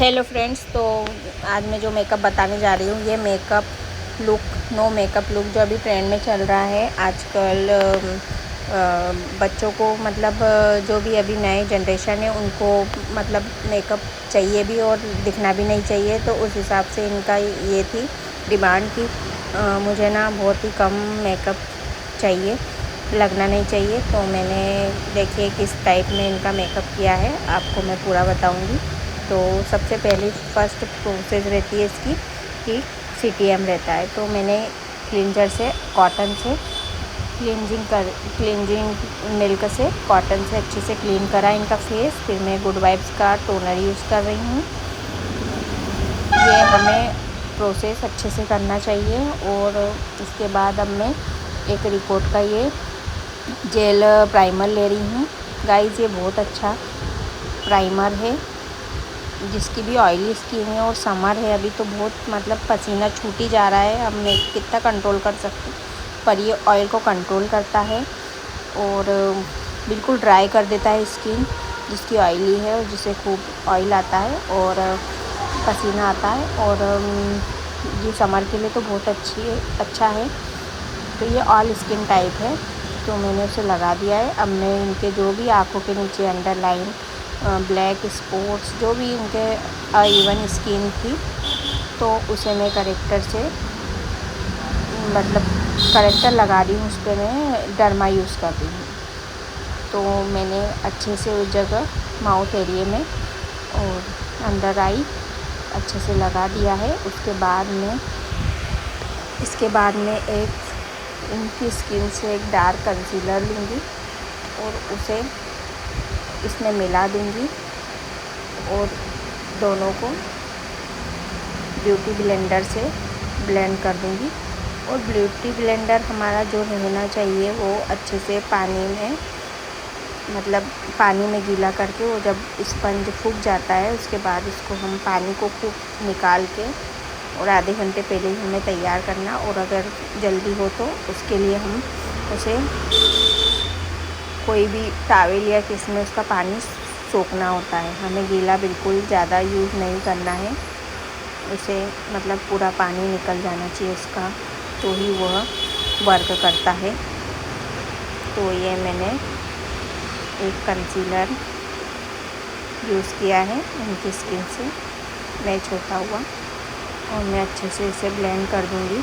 Hello friends, तो आज मैं जो मेकअप बताने जा रही हूँ ये makeup look, no makeup look जो अभी ट्रेंड में चल रहा है आजकल। बच्चों को मतलब जो भी अभी नए जनरेशन है उनको मतलब मेकअप चाहिए भी और दिखना भी नहीं चाहिए, तो उस हिसाब से इनका ये थी डिमांड की मुझे ना बहुत ही कम मेकअप चाहिए, लगना नहीं चाहिए। तो मैंने देखिए किस टाइप में इनका मेकअप किया है, आपको मैं पूरा बताऊंगी। तो सबसे पहले फर्स्ट प्रोसेस रहती है इसकी कि CTM रहता है। तो मैंने क्लिंजर से कॉटन से क्लिंजिंग मिल्क से कॉटन से अच्छे से क्लीन करा इनका फेस। फिर मैं गुड वाइब्स का टोनर यूज़ कर रही हूँ। ये हमें प्रोसेस अच्छे से करना चाहिए। और इसके बाद अब मैं एक रिकोट का ये जेल प्राइमर ले रही हूँ। गाइस, ये बहुत अच्छा प्राइमर है। जिसकी भी ऑयली स्किन है और समर है अभी, तो बहुत मतलब पसीना छूट ही जा रहा है, अब मैं कितना कंट्रोल कर सकती, पर ये ऑयल को कंट्रोल करता है और बिल्कुल ड्राई कर देता है स्किन जिसकी ऑयली है और जिसे खूब ऑयल आता है और पसीना आता है। और ये समर के लिए तो बहुत अच्छा है। तो ये ऑल स्किन टाइप है, तो मैंने उसे लगा दिया है। अब मैं इनके जो भी आँखों के नीचे अंडरलाइन ब्लैक स्पॉट्स जो भी इनके इवन स्किन थी, तो उसे मैं करेक्टर से मतलब करेक्टर लगा रही हूँ, उस पर मैं डर्मा यूज़ कर रही हूँ। तो मैंने अच्छे से उस जगह माउथ एरिया में और अंडर आई अच्छे से लगा दिया है। इसके बाद में एक इनकी स्किन से एक डार्क कंसीलर लूँगी और उसे इसमें मिला दूँगी और दोनों को ब्यूटी ब्लेंडर से ब्लेंड कर दूँगी। और ब्यूटी ब्लेंडर हमारा जो रहना चाहिए वो अच्छे से पानी में गीला करके, वो जब स्पंज सूख जाता है उसके बाद इसको हम पानी को खूब निकाल के और आधे घंटे पहले ही हमें तैयार करना। और अगर जल्दी हो तो उसके लिए हम उसे कोई भी टॉवेल या किसी में उसका पानी सोखना होता है, हमें गीला बिल्कुल ज़्यादा यूज़ नहीं करना है। उसे मतलब पूरा पानी निकल जाना चाहिए उसका, तो ही वह वर्क करता है। तो ये मैंने एक कंसीलर यूज़ किया है इनकी स्किन से मैच होता हुआ, और मैं अच्छे से इसे ब्लेंड कर दूँगी।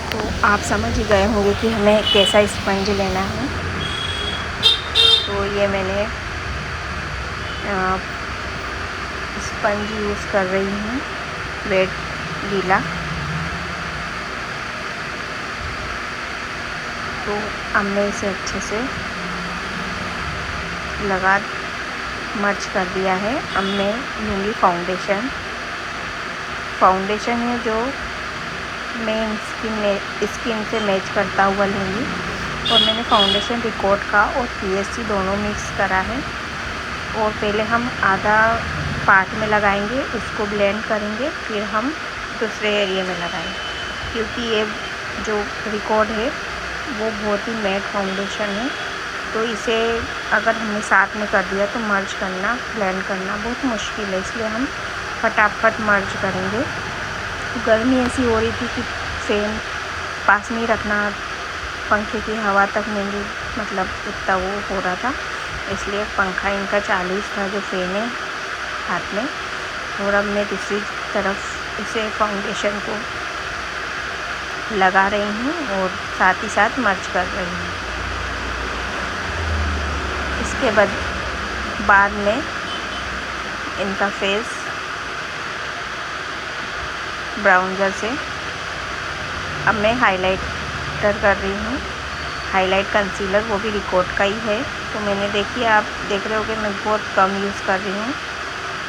तो आप समझ ही गए होंगे कि हमें कैसा स्पंज लेना है। तो ये मैंने स्पंज यूज़ कर रही हूँ, वेट गीला। तो अब मैं इसे अच्छे से मर्ज कर दिया है। अब मैं लूँगी फाउंडेशन है जो मैं स्किन से मैच करता हुआ लूँगी। और मैंने फाउंडेशन रिकोट का और PSC दोनों मिक्स करा है। और पहले हम आधा पार्ट में लगाएंगे, उसको ब्लेंड करेंगे, फिर हम दूसरे एरिया में लगाएंगे, क्योंकि ये जो रिकोट है वो बहुत ही मैट फाउंडेशन है। तो इसे अगर हमने साथ में कर दिया तो मर्ज करना, ब्लेंड करना बहुत मुश्किल है, इसलिए हम फटाफट मर्ज करेंगे। गर्मी ऐसी हो रही थी कि फैन पास में ही रखना, पंखे की हवा तक नहीं मतलब इतना वो हो रहा था, इसलिए पंखा इनका चालू था जो फैन है हाथ में। और अब मैं दूसरी तरफ इसे फाउंडेशन को लगा रही हूँ और साथ ही साथ मर्ज कर रही हूँ। इसके बाद में इनका फेस ब्राउनर से अब मैं हाइलाइटर कर रही हूँ। हाइलाइट कंसीलर वो भी रिकोट का ही है। तो मैंने देखिए, आप देख रहे हो कि मैं बहुत कम यूज़ कर रही हूँ,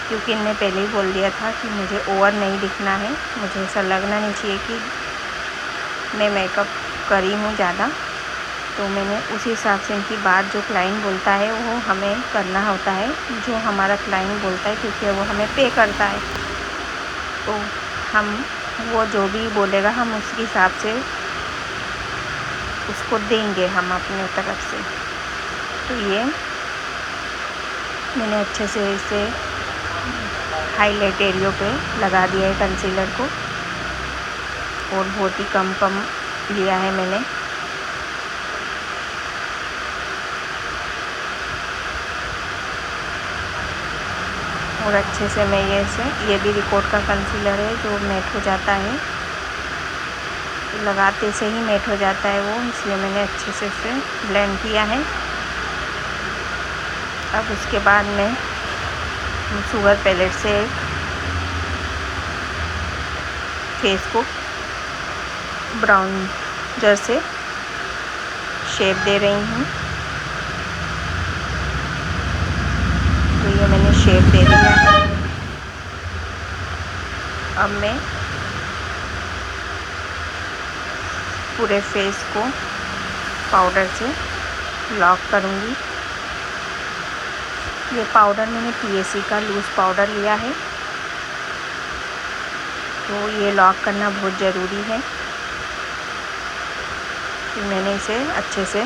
क्योंकि इनने पहले ही बोल दिया था कि मुझे ओवर नहीं दिखना है, मुझे ऐसा लगना नहीं चाहिए कि मैं मेकअप करी हूँ ज़्यादा। तो मैंने उसी हिसाब से इनकी बात, जो क्लाइंट बोलता है वो हमें करना होता है, जो हमारा क्लाइंट बोलता है, क्योंकि वो हमें पे करता है। तो हम वो जो भी बोलेगा हम उसके हिसाब से उसको देंगे हम अपने तरफ से। तो ये मैंने अच्छे से इसे हाईलाइट एरिया पे लगा दिया है कंसीलर को, और बहुत ही कम लिया है मैंने। और अच्छे से मैं ये भी रिकॉर्ड का कंसीलर है जो मैट हो जाता है, लगाते से ही मैट हो जाता है वो, इसलिए मैंने अच्छे से इसे ब्लेंड किया है। अब उसके बाद मैं शुगर पैलेट से फेस को ब्राउनर से शेप दे रही हूँ। तो ये मैंने शेप दे दिया है। अब मैं पूरे फेस को पाउडर से लॉक करूँगी। ये पाउडर मैंने PSC का लूज़ पाउडर लिया है, तो ये लॉक करना बहुत ज़रूरी है। तो मैंने इसे अच्छे से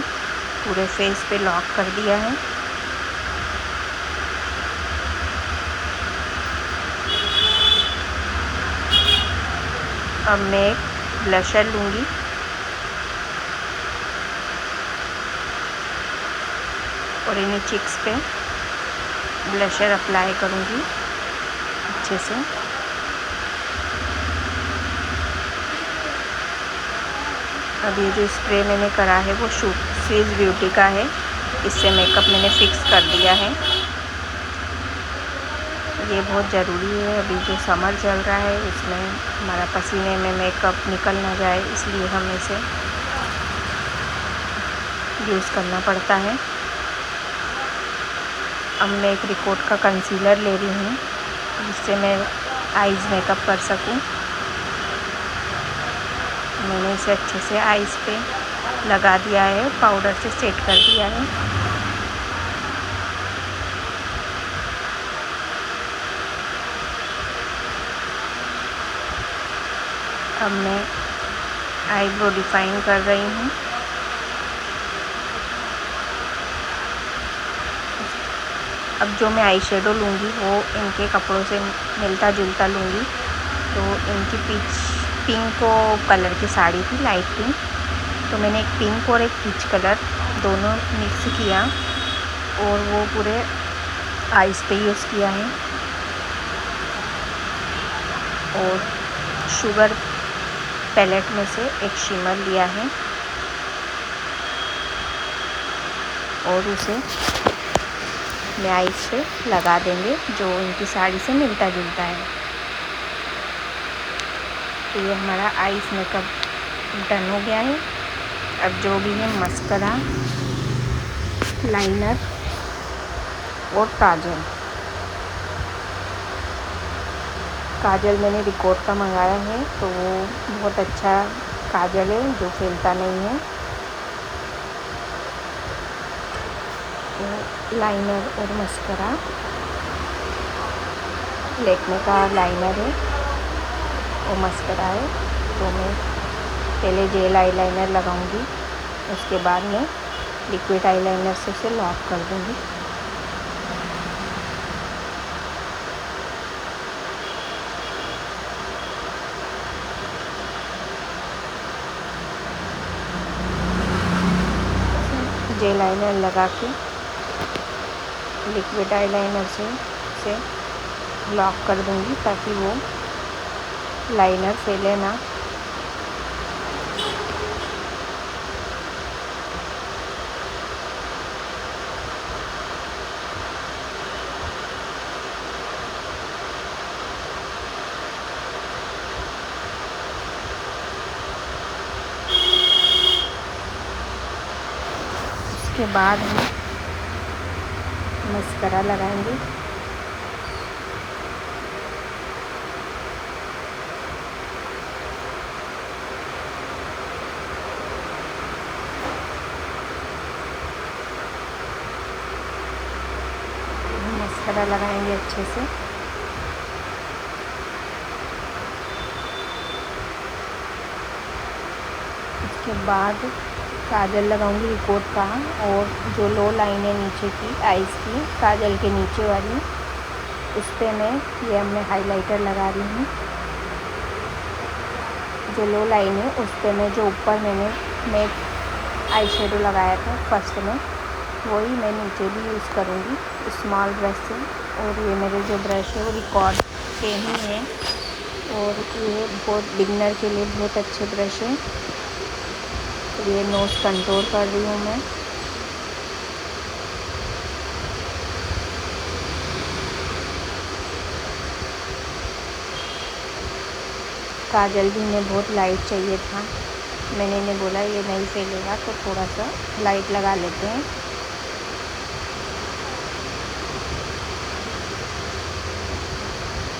पूरे फेस पे लॉक कर दिया है। अब मैं एक ब्लशर लूँगी, और इन्हीं चिक्स पे ब्लशर अप्लाई करूँगी अच्छे से। अब ये जो स्प्रे मैंने करा है वो स्विस ब्यूटी का है, इससे मेकअप मैंने फिक्स कर दिया है। ये बहुत ज़रूरी है, अभी जो समर चल रहा है उसमें हमारा पसीने में मेकअप निकल ना जाए, इसलिए हमें इसे यूज़ करना पड़ता है। अब मैं एक रिकॉर्ड का कंसीलर ले रही हूँ जिससे मैं आईज़ मेकअप कर सकूँ। मैंने इसे अच्छे से आईज़ पे लगा दिया है, पाउडर से सेट कर दिया है। अब मैं आईब्रो डिफाइन कर रही हूँ। अब जो मैं आई शेडो लूँगी वो इनके कपड़ों से मिलता जुलता लूँगी। तो इनकी पिंक कलर की साड़ी थी, लाइट पिंक, तो मैंने एक पिंक और एक पीच कलर दोनों मिक्स किया और वो पूरे आईज पे यूज़ किया है। और शुगर पैलेट में से एक शिमर लिया है और उसे मैं आईज पे लगा देंगे जो इनकी साड़ी से मिलता जुलता है। तो ये हमारा आईज मेकअप डन हो गया है। अब जो भी है मस्करा, लाइनर और काजल मैंने रिकॉर्ड का मंगाया है, तो वो बहुत अच्छा काजल है जो फैलता नहीं है। लाइनर और मस्करा लैक्मे का लाइनर है और मस्करा है। तो मैं पहले जेल आईलाइनर लगाऊंगी, उसके बाद मैं लिक्विड आईलाइनर से उसे लॉक कर दूंगी। जेल आईलाइनर लगा के लिक्विड आईलाइनर से लॉक कर दूंगी ताकि वो लाइनर फैले ना। उसके बाद हम मस्करा लगाएंगे। मस्करा लगाएंगे अच्छे से। उसके बाद काजल लगाऊंगी रिकोट का, और जो लो लाइन है नीचे की आइज़ की, काजल के नीचे वाली, उस पर मैं ये अब मैं हाइलाइटर लगा रही हूँ। जो लो लाइन है उस पर मैं जो ऊपर मैं आई शेडो लगाया था फर्स्ट में, वही मैं नीचे भी यूज़ करूँगी स्मॉल ब्रश से। और ये मेरे जो ब्रश है वो रिकॉर्ड के ही हैं, और ये बहुत बिगनर के लिए बहुत अच्छे ब्रश हैं। तो ये नोज़ कंट्रोल कर रही हूँ मैं। काजल भी इन्हें बहुत लाइट चाहिए था, मैंने इन्हें बोला ये नहीं फैलेगा तो थोड़ा सा लाइट लगा लेते हैं।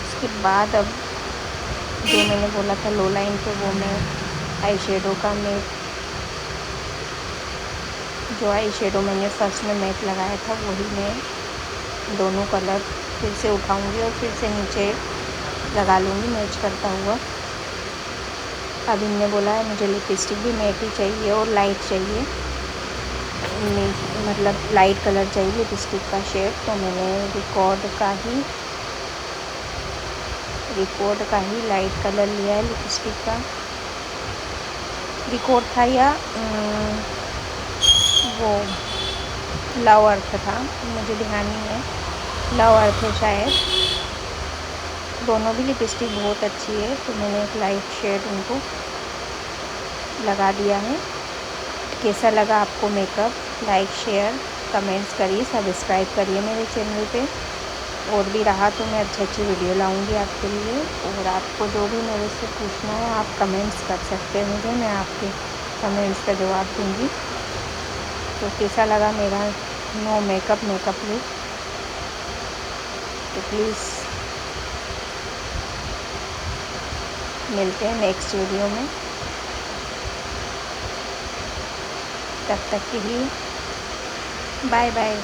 उसके बाद अब जो मैंने बोला था लो लाइन पे, वो मैं आई शेडो का जो आई शेडो मैंने फर्स्ट में मैट लगाया था वही मैं दोनों कलर फिर से उठाऊंगी और फिर से नीचे लगा लूँगी मैच करता हुआ। अब इनने बोला है मुझे लिपस्टिक भी मैट ही चाहिए और लाइट चाहिए, मतलब लाइट कलर चाहिए लिपस्टिक का शेड। तो मैंने रिकॉर्ड का ही लाइट कलर लिया है लिपस्टिक का। रिकॉर्ड था या वो लव अर्थ था, मुझे ध्यान नहीं है, लव अर्थ है शायद। दोनों भी लिपस्टिक बहुत अच्छी है, तो मैंने एक लाइट शेड उनको लगा दिया है। कैसा लगा आपको मेकअप? लाइक शेयर कमेंट्स करिए, सब्सक्राइब करिए मेरे चैनल पे। और भी रहा तो मैं अच्छी वीडियो लाऊंगी आपके लिए। और आपको जो भी मेरे से पूछना हो आप कमेंट्स कर सकते हैं मुझे, मैं आपके कमेंट्स का जवाब दूंगी। तो कैसा लगा मेरा नो मेकअप लुक? तो प्लीज़ मिलते हैं नेक्स्ट वीडियो में, तब तक के लिए बाय बाय।